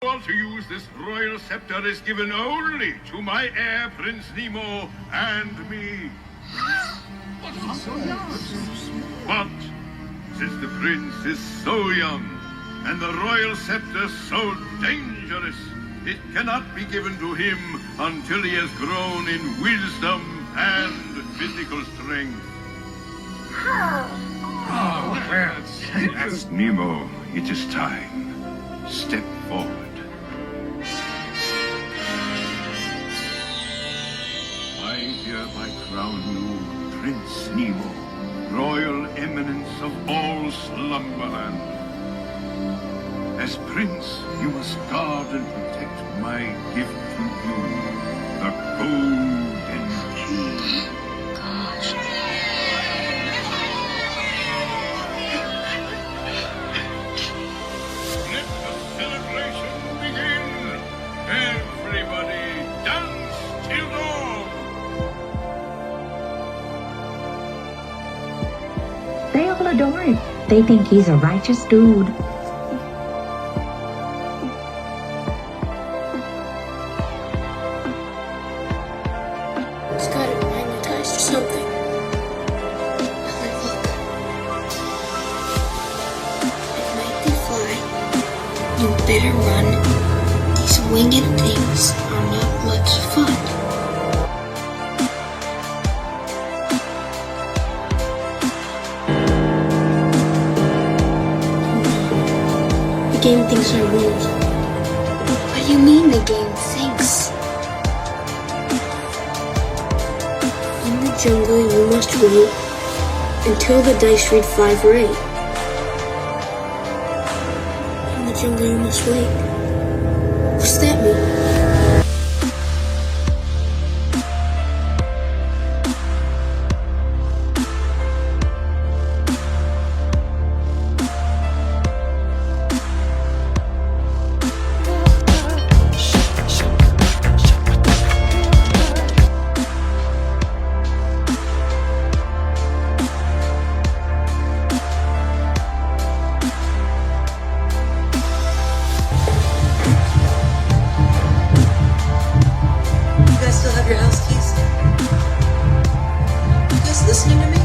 want to use this royal scepter is given only to my heir, Prince Nemo, and me. But since the prince is so young, and the royal scepter so dangerous, it cannot be given to him until he has grown in wisdom and physical strength. Oh, that's Nemo. It is time. Step forward. I hereby crown you Prince Nemo, royal eminence of all Slumberland. As prince, you must guard and protect my gift to you, the golden key. Gosh. Let the celebration begin! Everybody dance till dawn! They all adore him. They think he's a righteous dude. It's gotta be magnetized or something. Like, look. At night they fly. You better run. These winged things are not much fun. The game thinks I rules. What do you mean the game thinks? In the jungle, you must wait until the dice read 5 or 8. In the jungle, you must wait. What's that mean? Listening to me?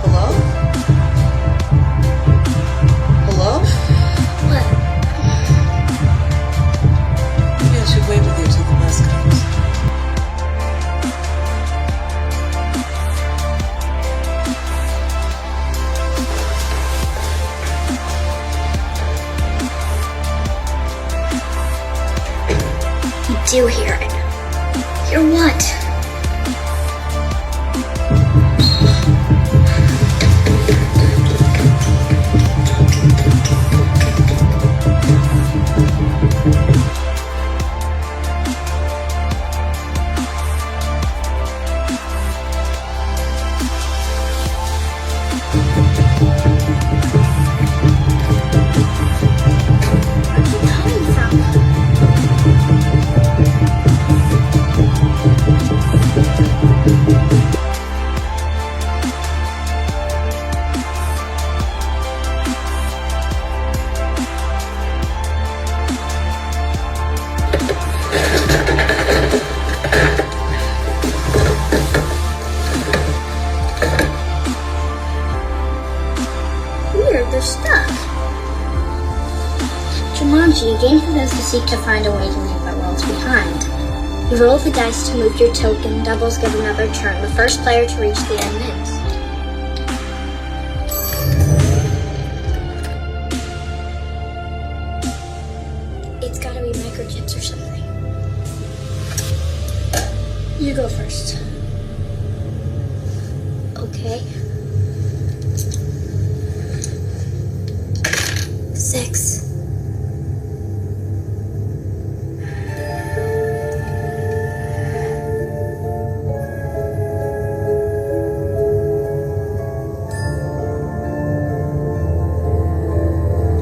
Hello? Hello? What? Maybe I should wait with you till the bus comes. You do hear it. Hear what? Their stuff. Jumanji, a game for those who seek to find a way to leave their worlds behind. You roll the dice to move your token, doubles give another turn. The first player to reach the end wins. It's gotta be microchips or something. You go first. Okay. 6.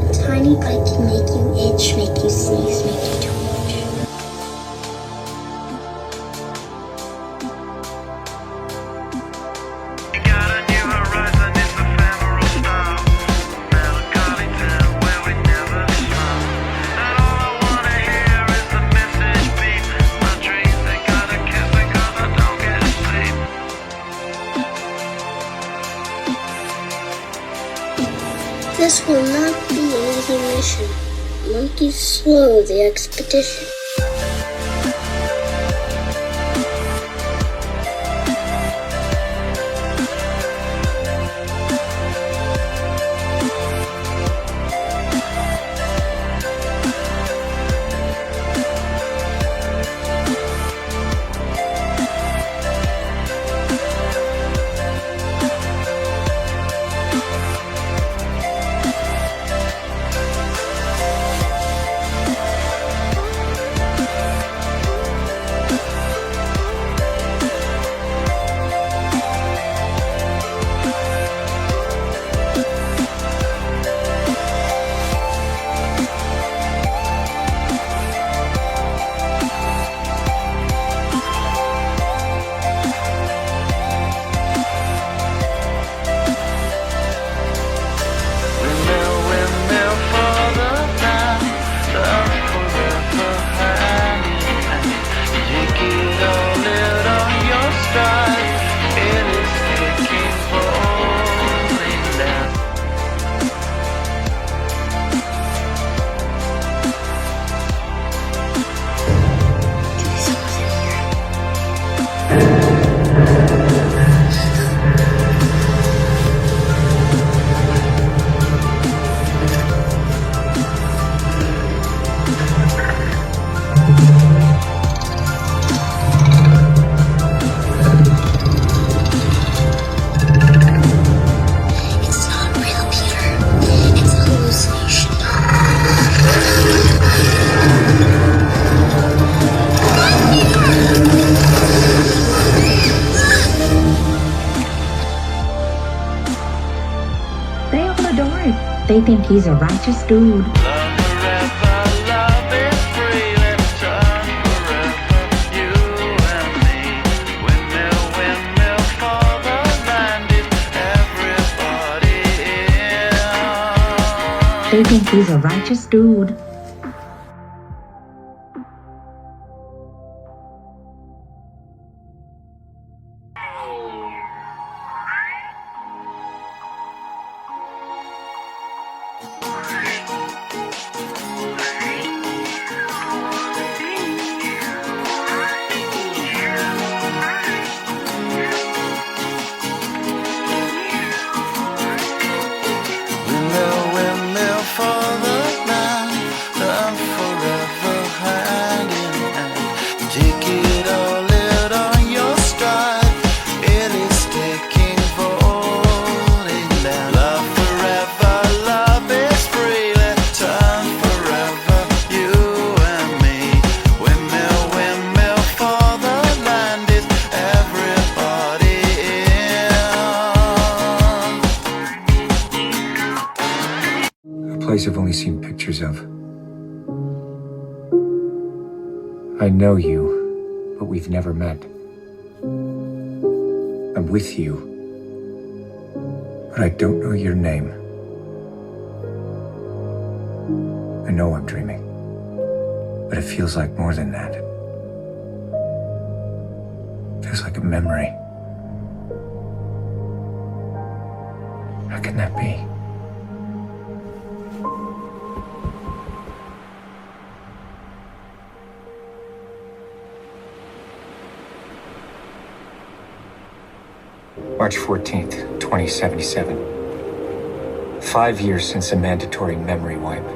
A tiny bite can make you itch, make you sneeze, make you twitch. will not be an easy mission. Monkeys slow the expedition. They think he's a righteous dude. They think he's a righteous dude. Place I've only seen pictures of. I know you, but we've never met. I'm with you, but I don't know your name. I know I'm dreaming, but it feels like more than that. It feels like a memory. How can that be? March 14th, 2077. 5 years since a mandatory memory wipe,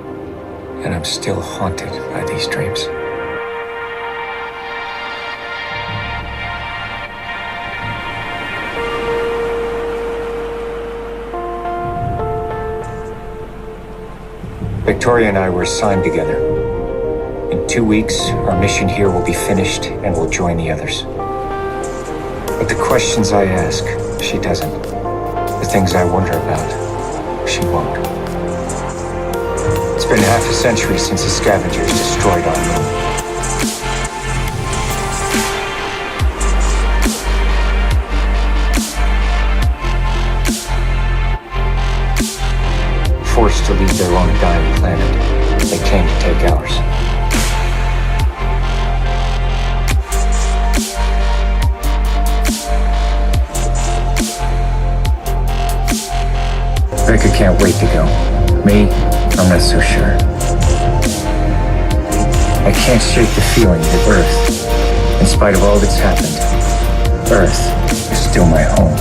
and I'm still haunted by these dreams. Victoria and I were assigned together. In 2 weeks, our mission here will be finished and we'll join the others. But the questions I ask, she doesn't. The things I wonder about, she won't. It's been half a century since the scavengers destroyed our moon. Forced to leave their own dying planet, they came to take ours. Becca can't wait to go. Me, I'm not so sure. I can't shake the feeling that Earth, in spite of all that's happened, Earth is still my home.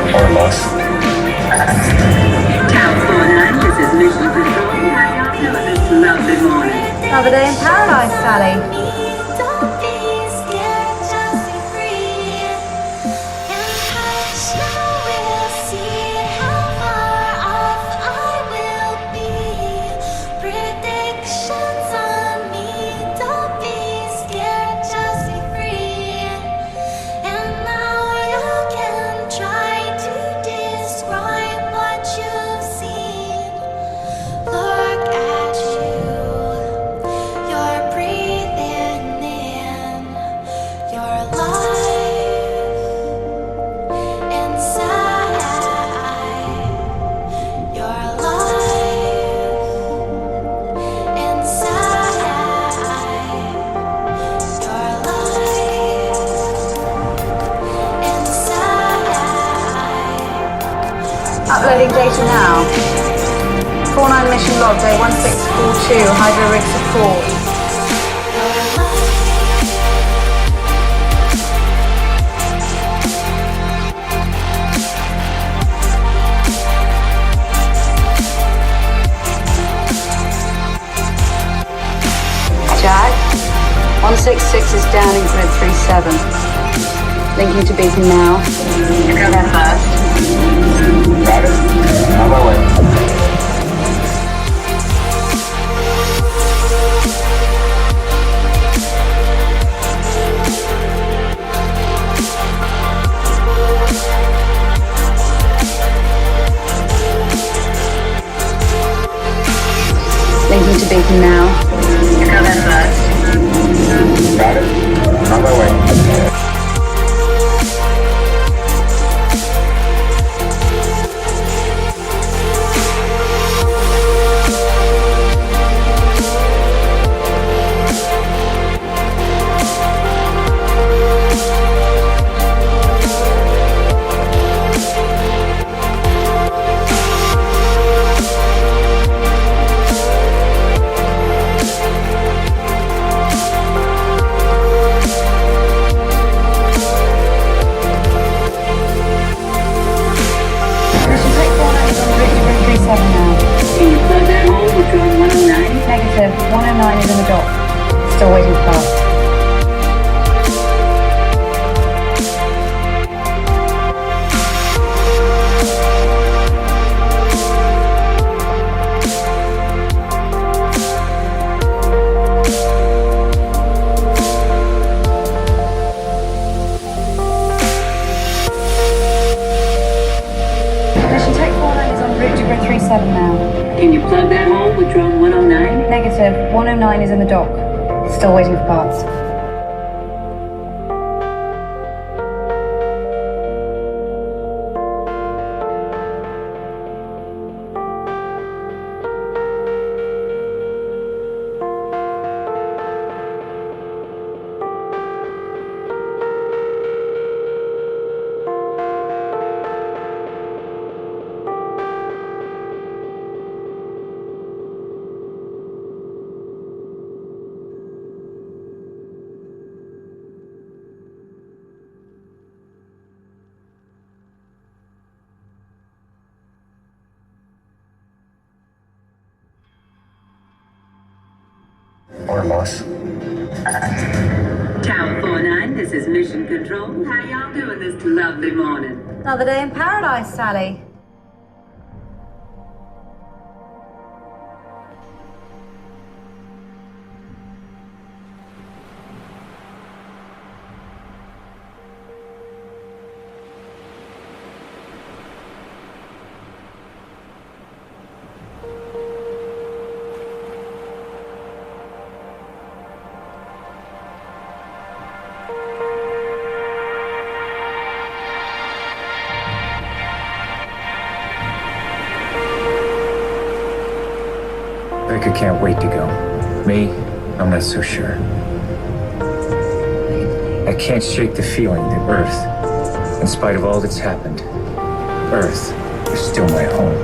Or lost. Town 49, this is Mission Control. How y'all doing this lovely morning? Another day in paradise, Sally. Uploading data now. 49 mission log, day 1642, hydro rig support. Jack, 166 is down in grid 37. Linking to beacon now. You go there first. Got it. On my way. Linking to beacon now. You go there first. Got it. On my way. Negative, 109 is in the dock. Still waiting for parts. Mission Tech 49 is en route to grid 37 now. Can you plug that hole with drone 109? Negative, 109 is in the dock. Still waiting for parts. Or loss. Town 49, this is Mission Control. How y'all doing this lovely morning? Another day in paradise, Sally. Rebecca can't wait to go. Me, I'm not so sure. I can't shake the feeling that Earth, in spite of all that's happened, Earth is still my home.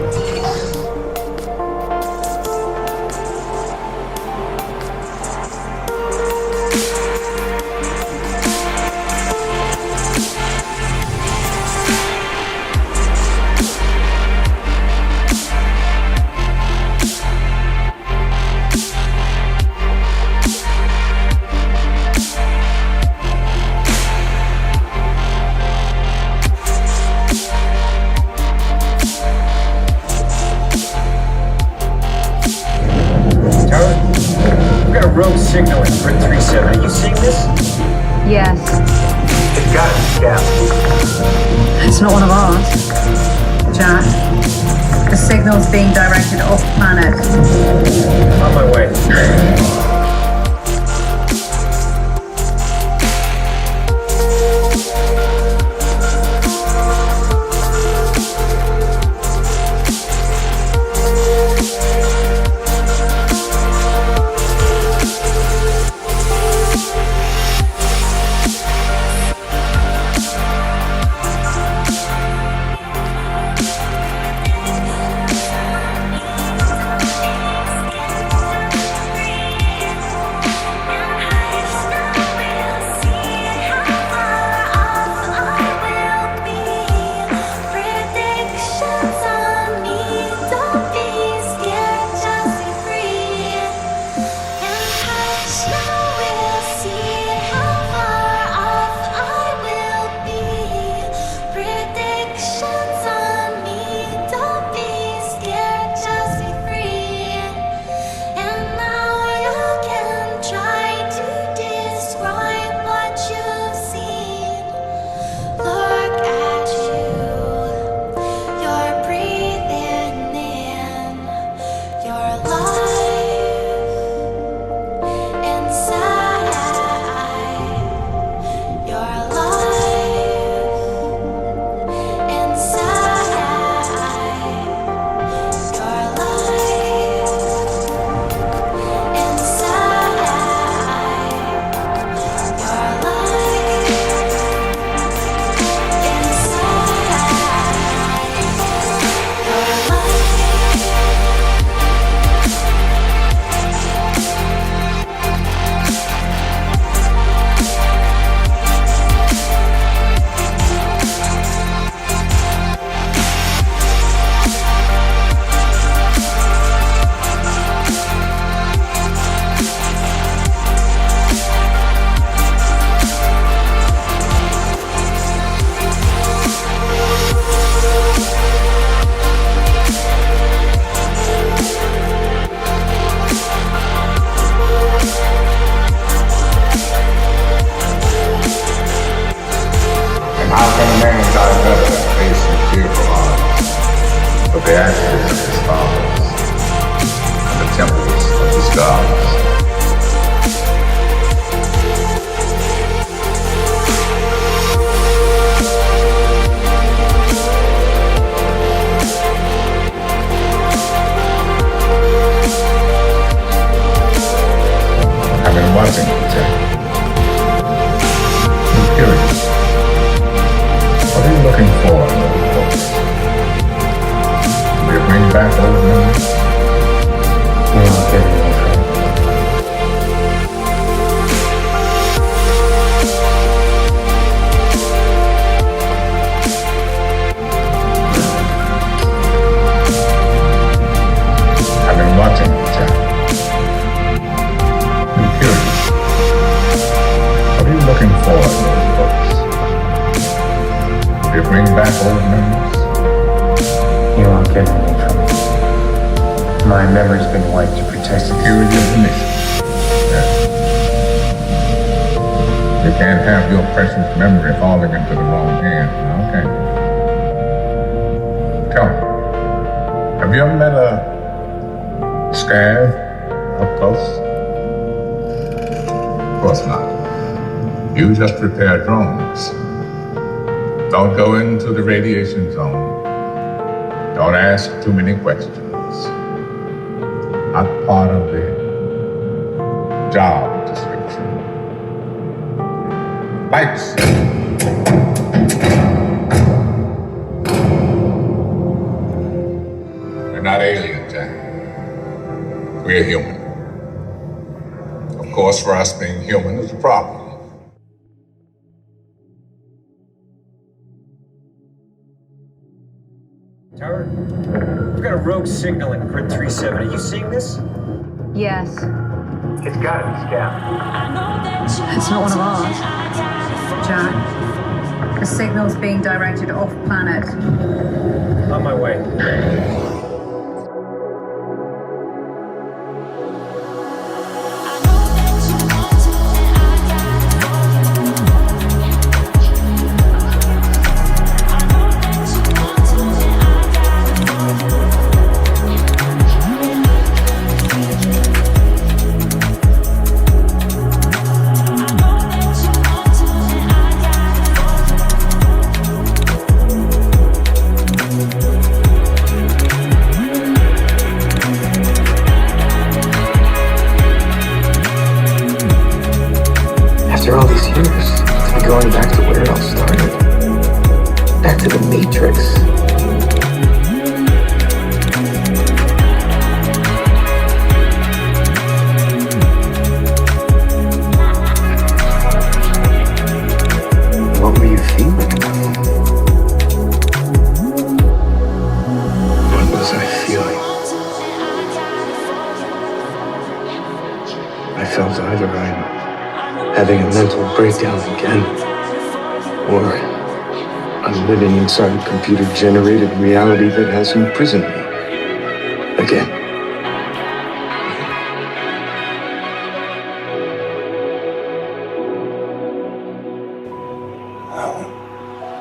Signal in grid 37. Are you seeing this? Yes. It's got to be down. It's not one of ours. Jack, the signal's being directed off planet. On my way. The ashes of his fathers and the temples of his gods. I've been watching you, Jack. I'm curious. What are you looking for in those books? Will you bring back old memories? You won't get any trouble. I've been watching you, Jack. I'm curious. What are you looking for in those books? Will you bring back old memories? You won't get in any trouble. My memory's been wiped to protect Security of the nation. Yes. You can't have your precious memory falling into the wrong hands now, can you? Tell me, have you ever met a scav up close? Of course not. You just repair drones. Don't go into the radiation zone. Don't ask too many questions. as part of the job description. Lights. We're not aliens, Jack. We're human. Of course, for us, being human is a problem. Tower, we've got a rogue signal in grid 37. Are you seeing this? Yes. It's gotta be scam. It's not one of ours. Jack, the signal's being directed off planet. On my way. After all these years, to be going back to where it all started. Back to the Matrix. What were you feeling about them? What was I feeling? I felt either I'm having a mental breakdown again, or I'm living inside a computer-generated reality that has imprisoned me again.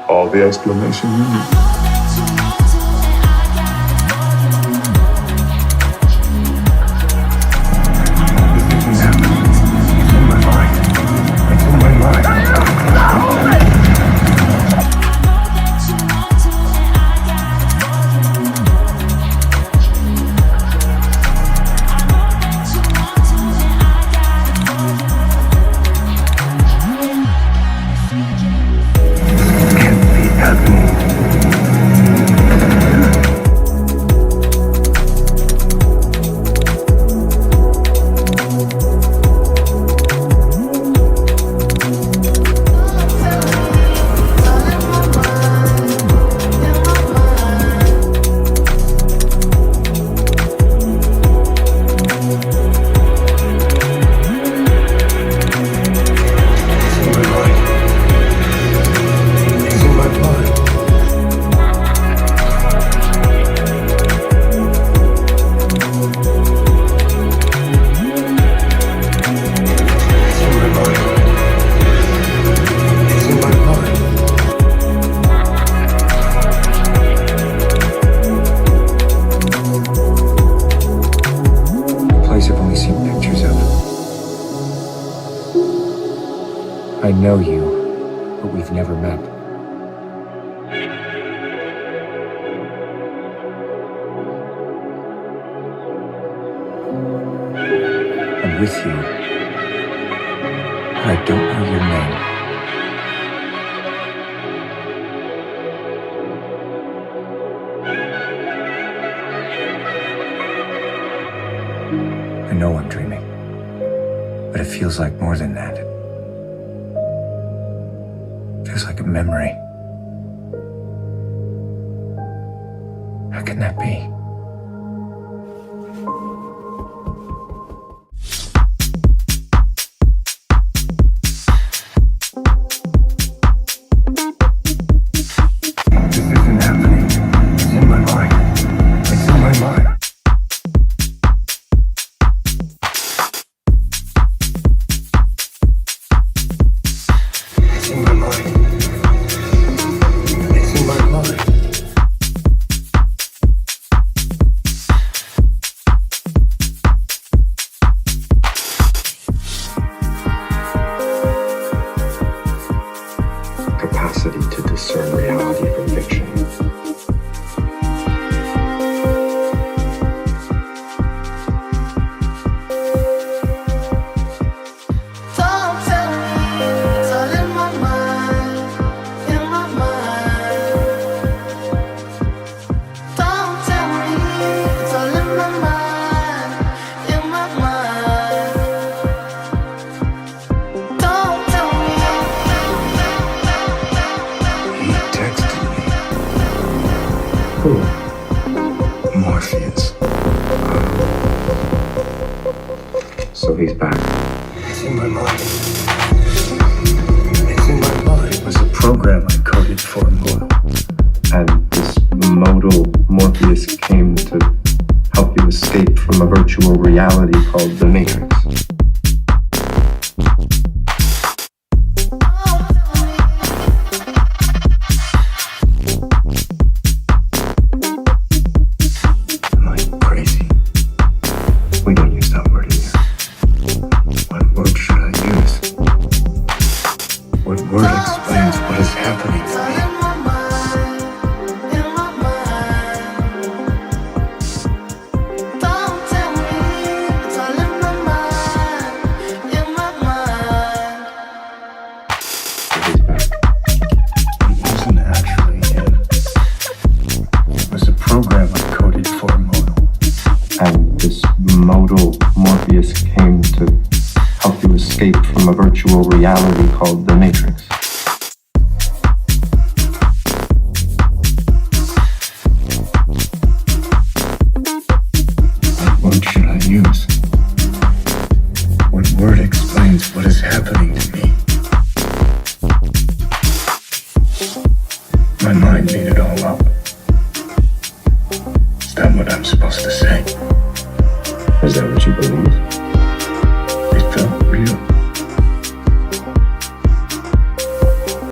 All the explanation you need. I know you, but we've never met. I'm with you, but I don't know your name. I know I'm dreaming, but it feels like more than that. Feels like a memory. How can that be? This isn't happening. It's in my mind. It's in my mind. It's in my mind. It's in my mind. Morpheus. So he's back. It's in my mind. It's in my mind. It was a program I coded for Moore. And this modal Morpheus came to help you escape from a virtual reality called the Matrix. Am I crazy? We don't use that word here. What word should I use? What word explains what is happening to me? Morpheus came to help you escape from a virtual reality called the Matrix. What word should I use? What word explains what is happening to me? My mind made it all up. Is that what I'm supposed to say? Is that what you believe?